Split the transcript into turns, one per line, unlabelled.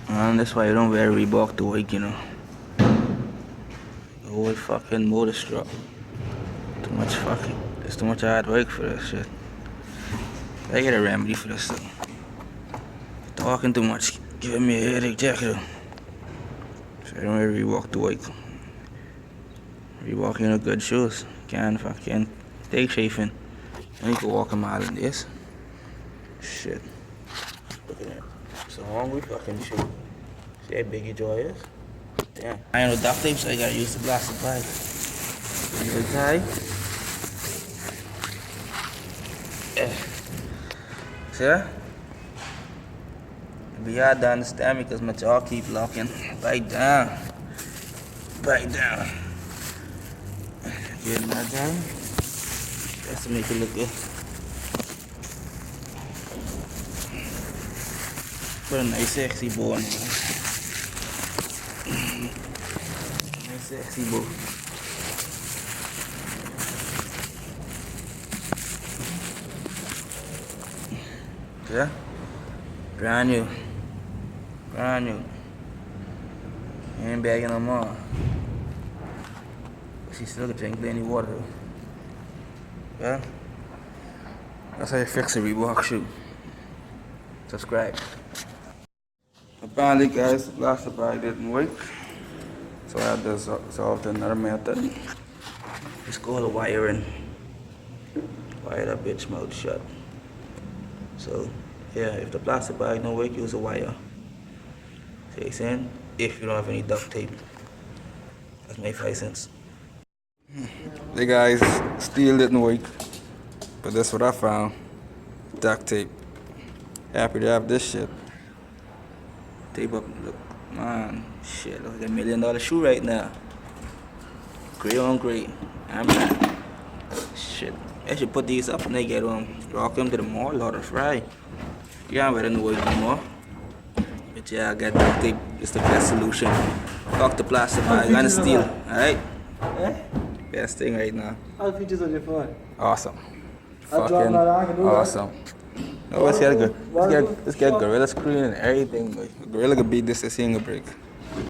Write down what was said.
And that's why you don't wear Reebok to work, you know. The whole fucking motor struck. Too much fucking. It's too much hard work for that shit. I get a remedy for this thing. Talking too much, giving me a headache, Jacket. So I don't wear Reebok to work. Reebok, you know, good shoes. Can't fucking take chafing. I need to walk a mile in this. Shit. Look at that. So hungry fucking shit. See how big your jaw is? Damn. I ain't no duct tape, so I gotta use the plastic bag. You tie? Yeah. See that? It'd be hard to understand me because my jaw keep locking. Bite down. Bite down. Get that down. Just to make it look good. Put a nice sexy bow on it. Nice sexy bow. Yeah? Brand new. Brand new. Ain't bagging no more. She still can drink plenty water though. Yeah? That's how you fix a Reebok shoe. Subscribe. Apparently guys, last bag didn't work. So I had to solve another method. Just go the wiring. Wire that bitch mouth shut. So yeah, if the plastic bag don't work, use a wire. See what I'm saying? If you don't have any duct tape. That's my 5 cents. Hey guys, still didn't work. But that's what I found. Duct tape. Happy to have this shit. Tape up, look, man, shit, look like $1 million shoe right now. Gray on gray. I'm not. Shit. I should put these up when they get rock them to the mall or the fry. You can't wear them to work anymore. But yeah, I got duct tape. It's the best solution. Fuck the plastic bag and steel. Alright?
Eh?
Best thing right now.
All the features on your phone.
Awesome.
I'll
Fucking
drop that.
awesome. No, let's get good. Let's get Gorilla Screen and everything. Gorilla could beat this a single break.